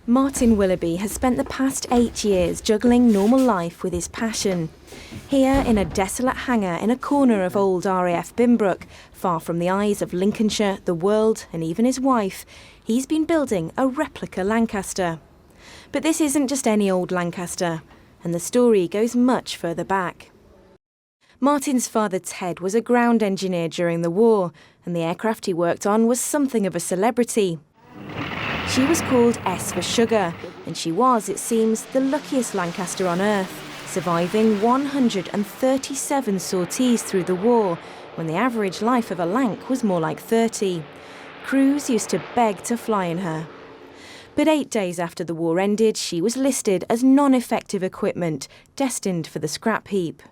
Martin Willoughby has spent the past 8 years juggling normal life with his passion. Here in a desolate hangar in a corner of old RAF Binbrook, far from the eyes of Lincolnshire, the world and even his wife, he's been building a replica Lancaster. But this isn't just any old Lancaster, and the story goes much further back. Martin's father Ted was a ground engineer during the war, and the aircraft he worked on was something of a celebrity. She was called S for Sugar, and she was, it seems, the luckiest Lancaster on earth, surviving 137 sorties through the war, when the average life of a Lanc was more like 30. Crews used to beg to fly in her. But 8 days after the war ended, she was listed as non-effective equipment, destined for the scrap heap.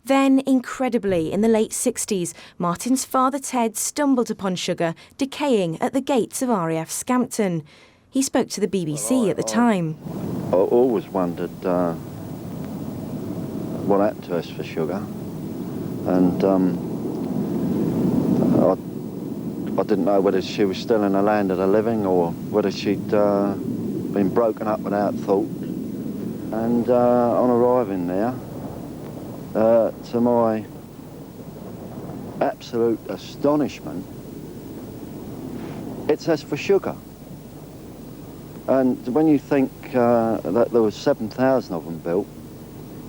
Then, incredibly, in the late 60s, Martin's father Ted stumbled upon Sugar decaying at the gates of RAF Scampton. He spoke to the BBC at the time. I always wondered what happened to us for Sugar, and I didn't know whether she was still in the land of the living or whether she'd been broken up without thought. And on arriving there, to my absolute astonishment, it says for Sugar. And when you think that there was 7,000 of them built,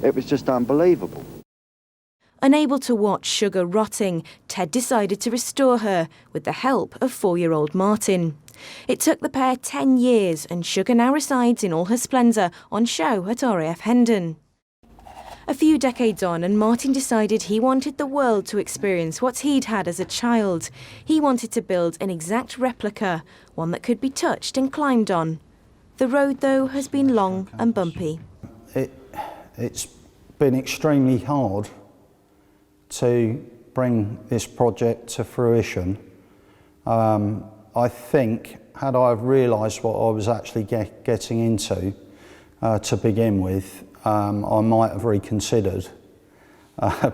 it was just unbelievable. Unable to watch Sugar rotting, Ted decided to restore her with the help of 4-year-old Martin. It took the pair 10 years, and Sugar now resides in all her splendour on show at RAF Hendon. A few decades on, and Martin decided he wanted the world to experience what he'd had as a child. He wanted to build an exact replica, one that could be touched and climbed on. The road, though, has been long and bumpy. It's been extremely hard to bring this project to fruition. I think, had I realised what I was actually getting into to begin with, I might have reconsidered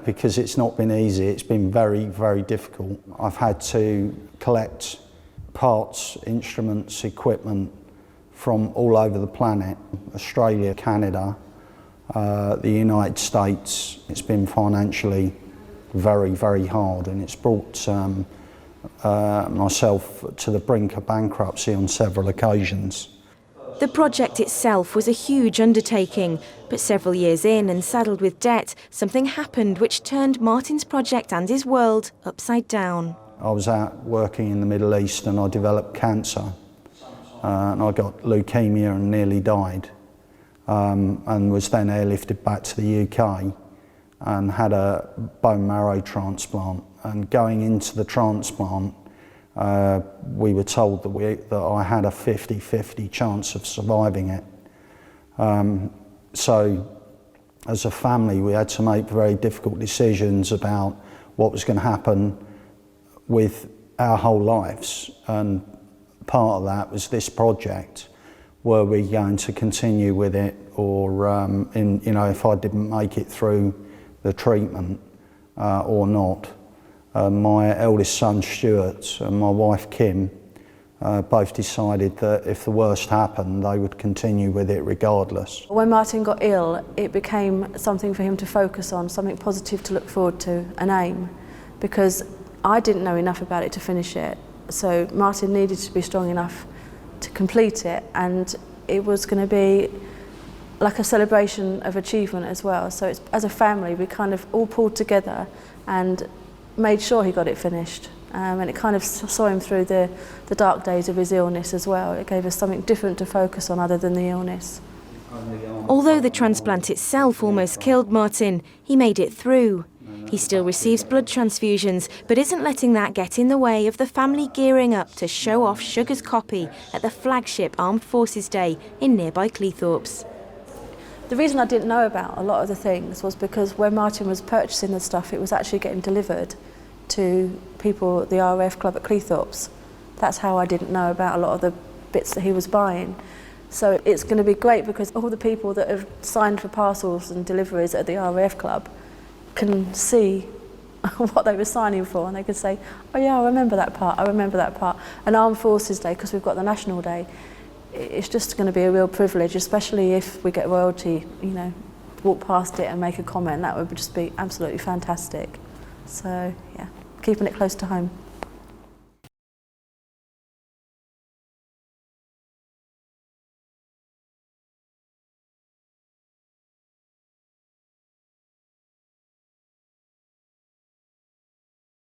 because it's not been easy. It's been very, very difficult. I've had to collect parts, instruments, equipment from all over the planet, Australia, Canada, the United States. It's been financially very, very hard, and it's brought myself to the brink of bankruptcy on several occasions. The project itself was a huge undertaking, but several years in and saddled with debt, something happened which turned Martin's project and his world upside down. I was out working in the Middle East and I developed cancer, and I got leukemia and nearly died, and was then airlifted back to the UK and had a bone marrow transplant. And going into the transplant, we were told that I had a 50-50 chance of surviving it. So as a family, we had to make very difficult decisions about what was going to happen with our whole lives. And part of that was this project. Were we going to continue with it, or if I didn't make it through the treatment or not? My eldest son Stuart and my wife Kim both decided that if the worst happened, they would continue with it regardless. When Martin got ill, it became something for him to focus on, something positive to look forward to, an aim, because I didn't know enough about it to finish it. So Martin needed to be strong enough to complete it, and it was going to be like a celebration of achievement as well. So it's, as a family, we kind of all pulled together and made sure he got it finished, and it kind of saw him through the dark days of his illness as well. It gave us something different to focus on other than the illness. Although the transplant itself almost killed Martin, he made it through. He still receives blood transfusions, but isn't letting that get in the way of the family gearing up to show off Sugar's copy at the flagship Armed Forces Day in nearby Cleethorpes. The reason I didn't know about a lot of the things was because when Martin was purchasing the stuff, it was actually getting delivered to people at the RAF club at Cleethorpes. That's how I didn't know about a lot of the bits that he was buying. So it's going to be great because all the people that have signed for parcels and deliveries at the RAF club can see what they were signing for, and they could say, oh yeah, I remember that part, I remember that part. And Armed Forces Day, because we've got the National Day, it's just going to be a real privilege, especially if we get royalty, you know, walk past it and make a comment. That would just be absolutely fantastic. So yeah, keeping it close to home.